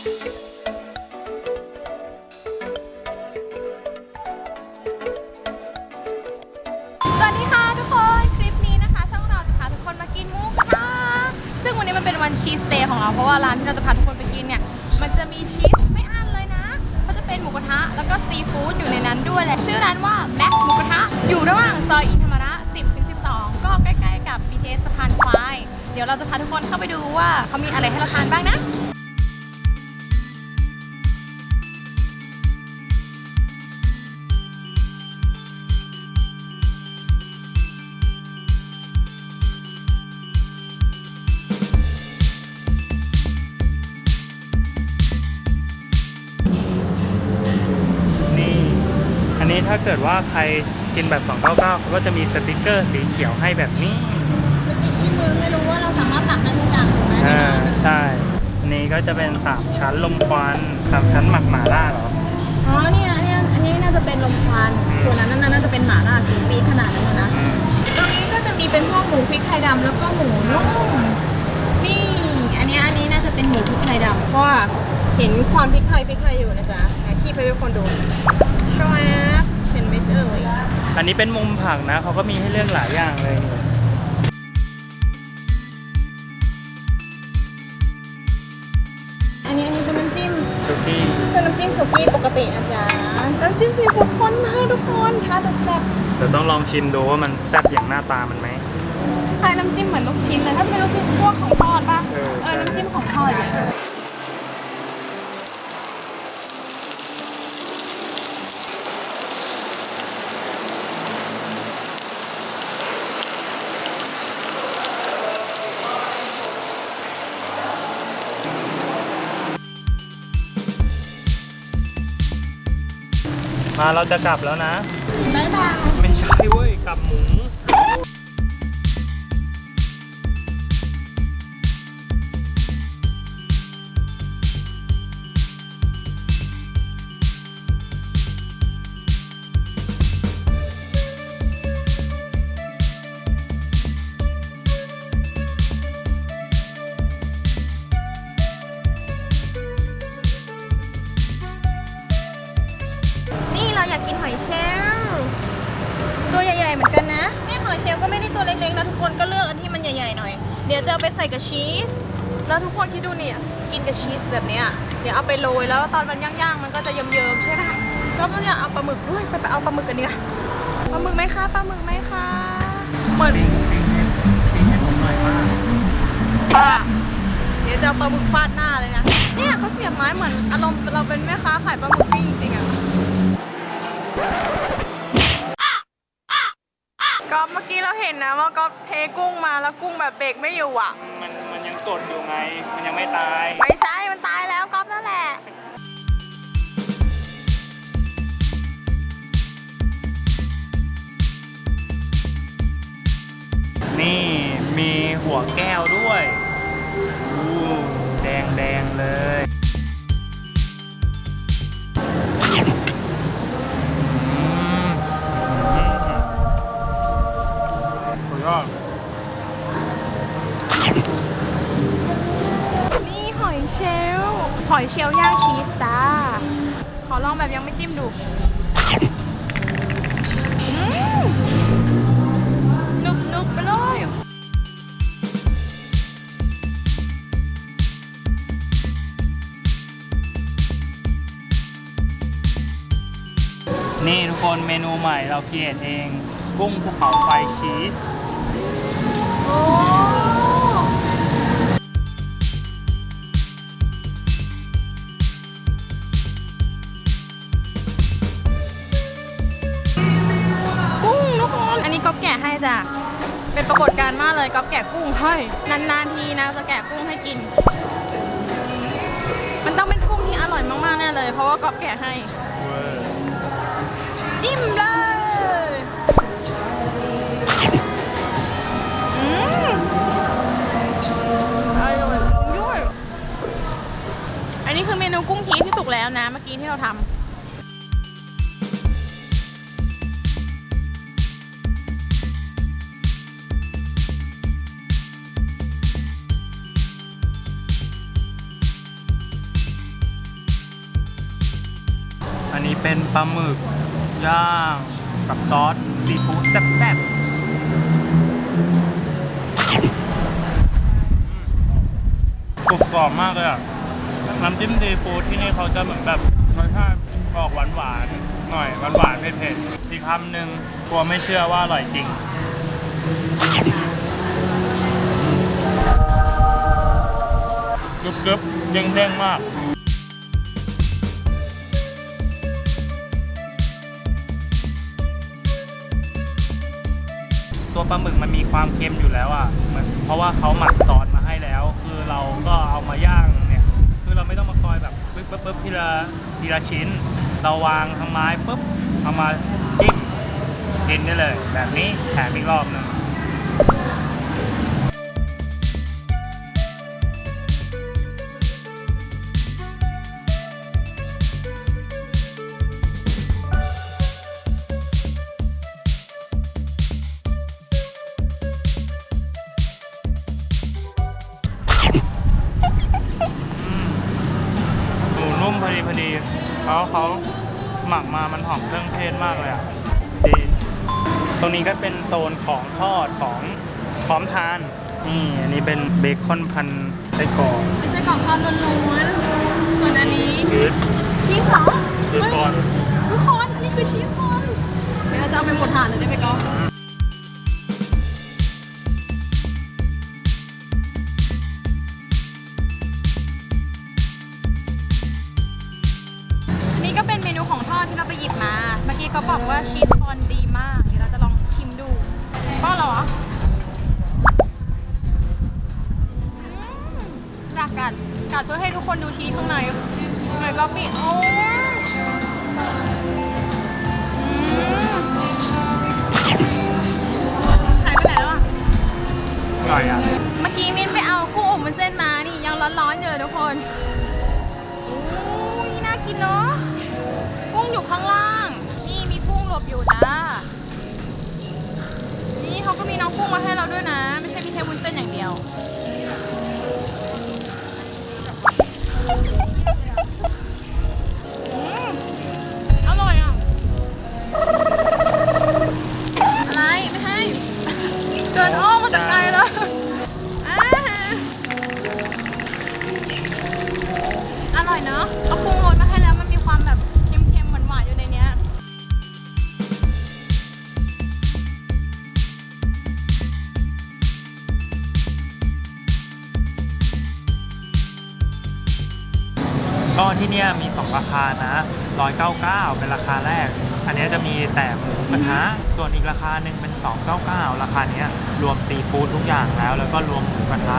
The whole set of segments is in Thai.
สวัสดีค่ะทุกคนคลิปนี้นะคะช่องเราจะพาทุกคนมากินหมูกระทะซึ่งวันนี้มันเป็นวันชีสเดย์ของเราเพราะว่าร้านที่เราจะพาทุกคนไปกินเนี่ยมันจะมีชีสไม่อั้นเลยนะก็จะเป็นหมูกระทะแล้วก็ซีฟู้ดอยู่ในนั้นด้วยแหละชื่อร้านว่าแม็กหมูกระทะอยู่ระหว่างซอยอินธรรมระ 10-12 ก็ใกล้ๆกับ BTS สะพานควายเดี๋ยวเราจะพาทุกคนเข้าไปดูว่าเขามีอะไรให้เราทานบ้างนะอันนี้ถ้าเกิดว่าใครกินแบบ299เขาก็จะมีสติกเกอร์สีเขียวให้แบบนี้จะติดที่มือไม่รู้ว่าเราสามารถตักได้ทุกอย่างถูกไหมใช่อันนี้ก็จะเป็น3ชั้นลมควัน3ชั้นหมักหม่าล่าเหรออ๋อเนี่ยอันนี้น่าจะเป็นลมควันส่วนนั้นน่าจะเป็นหม่าล่าสีปีขนาดนั้นนะตรงนี้ก็จะมีเป็นพวกหมูพริกไทยดำแล้วก็หมูนุ่มนี่อันนี้น่าจะเป็นหมูพริกไทยดำเพราะว่าเห็นความพริกไทยอยู่นะจ๊ะขี้ไปทุกคนดูชวบเห็นไหมเจออันนี้เป็นมุมผักนะเขาก็มีให้เลือกหลายอย่างเลยอันนี้เป็นน้ำจิ้มสุกี้คือน้ำจิ้มสุกี้ปกตินะจ๊ะน้ำจิ้มซีฟู้ดข้นมากทุกคนท้าแต่แซ่บแต่ต้องลองชิมดูว่ามันแซ่บอย่างหน้าตามันไหมคล้ายน้ำจิ้มเหมือนลูกชิ้นเลยถ้าเป็นลูกชิ้นพวกของทอดป่ะน้ำจิ้มของทอดเลยมาเราจะกลับแล้วนะบ๊ายบายไม่ใช่เว้ยกลับหมูอยากกินหอยเชลล์ตัวใหญ่ๆเหมือนกันนะเนี่ยหอยเชลล์ก็ไม่ได้ตัวเล็กๆนะทุกคนก็เลือกอันที่มันใหญ่ๆหน่อยเดี๋ยวจะเอาไปใส่กับชีสแล้วทุกคนที่ดูเนี่ยกินกับชีสแบบเนี้ยเดี๋ยวเอาไปโรยแล้วตอนมันย่างๆมันก็จะเยิ้มๆใช่ไหมแล้วก็เนี่ยเอาปลาหมึกด้วยไปเอาปลาหมึกกันเนี่ยปลาหมึกไหมคะปลาหมึกไหมคะเหมือนปิ้งให้ผมหน่อยว่าป้าเดี๋ยวจะเอาปลาหมึกฟาดหน้าเลยนะเนี่ยเขาเสียบไม้เหมือนอารมณ์เราเป็นแม่ค้าขายปลาหมึกปิ้งจริงๆอะก็เมื่อกี้เราเห็นนะว่าก็เทกุ้งมาแล้วกุ้งแบบเบรกไม่อยู่อ่ะมันยังสดอยู่ไงมันยังไม่ตายไม่ใช่มันตายแล้วก๊อฟนั่นแหละนี่มีหัวแก้วด้วยแดงเลยนี่หอยเชลล์ย่างชีสจ้าขอลองแบบยังไม่จิ้มดูนุบไปเลยนี่ทุกคนเมนูใหม่เราเขียนเองกุ้งภูเขาไฟชีสก๊อฟแกะให้จ้ะเป็นปรากฏการณ์มากเลยก๊อฟแกะกุ้งให้นานๆทีนะจะแกะกุ้งให้กินมันต้องเป็นกุ้งที่อร่อยมากๆแน่เลยเพราะว่าก๊อฟแกะให้จิ้มเลยอร่อยด้วยอันนี้คือเมนูกุ้งฮีทที่สุกแล้วนะเมื่อกี้ที่เราทำ นี้เป็นปลาหมึกย่างกับซอสซีฟู้ดแซ่บๆกรุบกรอบมากเลยอ่ะน้ำจิ้มซีฟู้ดที่นี่เขาจะเหมือนแบบรสชาติออกหวานๆหน่อยหวานๆเผ็ดๆอีกคำหนึ่งกลัวไม่เชื่อว่าอร่อยจริงกรึบๆเด้งๆมากตัวปลาหมึกมันมีความเค็มอยู่แล้วอ่ะเหมือนเพราะว่าเขาหมักซอสมาให้แล้วคือเราก็เอามาย่างเนี่ยคือเราไม่ต้องมาคอยแบบปึ๊บทีละชิ้นเราวางทางไม้ปุ๊บเอามาจิ้มกินได้เลยแบบนี้แถมอีกรอบหนึ่งหมูนุ่มพอดีเขาหมักมามันหอมเครื่องเทศมากเลยอ่ะดีตรงนี้ก็เป็นโซนของทอดของพร้อมทานนี่อันนี้เป็นเบคอนพันไส้กรอก ไม่ใช่กล่องทอดล้วนๆส่วนอันนี้ ชีสเหรอ ชีสบอล ทุกคนอันนี้คือชีสบอลเดี๋ยวเราจะเอาไปหมดถาดเลยได้ไหมก๊อฟนี่ก็เป็นเมนูของทอดที่เราไปหยิบมา เมื่อกี้ก็บอกว่าชีสบอลดีมาก เดี๋ยวเราจะลองชิมดูป้อนเหรออยากกัดเพื่อให้ทุกคนดูชีสข้างในหน่อยก็ปิดโอ้หายไปไหนแล้วอ่ะ อร่อยอ่ะ เมื่อกี้มินไปเอากุ้งอบวุ้นเส้นมานี่ยังร้อนๆอยู่เลยทุกคนอู้ยน่ากินเนาะกุ้งอยู่ข้างล่างนี่มีกุ้งหลบอยู่จ้านี่เขาก็มีน้องกุ้งมาให้เราด้วยนะไม่ใช่มีแค่วุ้นเส้นอย่างเดียวอร่อยอ่ะอะไรไม่ให้เดินอ้อมมาจากไกลแล้วอร่อยเนาะเอาปรุงรสมาให้แล้วมันมีความแบบเค็มๆหวานๆอยู่ในเนี้ยก็ที่เนี่ยมี2ราคานะ199เป็นราคาแรกอันนี้จะมีแต่หมูกระทะส่วนอีกราคาหนึ่งเป็น299ราคาเนี้ยรวมซีฟู้ดทุกอย่างแล้วก็รวมหมูกระทะ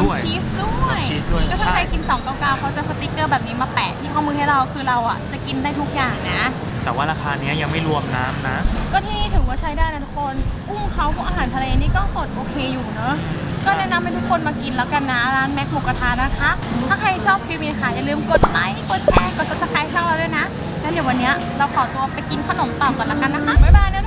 ด้วย ชีสด้วย ชีสด้วย ก็ถ้า ใช่ ใครกิน299เขาจะสติ๊กเกอร์แบบนี้มาแปะที่ข้อมือให้เราคือเราอ่ะจะกินได้ทุกอย่างนะ แต่ว่าราคาเนี้ยยังไม่รวมน้ำนะ ก็ที่นี่ถือว่าใช้ได้นะทุกคนกุ้งเขาพวกอาหารทะเลนี่ก็สดโอเคอยู่เนอะก็แนะนำให้ทุกคนมากินแล้วกันนะร้านแม็กหมูกระทะนะคะ ถ้าใครชอบคลิปนี้ค่ะอย่าลืมกดไลค์กดแชร์กด subscribe ช่องเราด้วยนะแล้วเดี๋ยววันนี้เราขอตัวไปกินขนมต่อก่อนแล้วกันนะคะบ๊ายบายนะ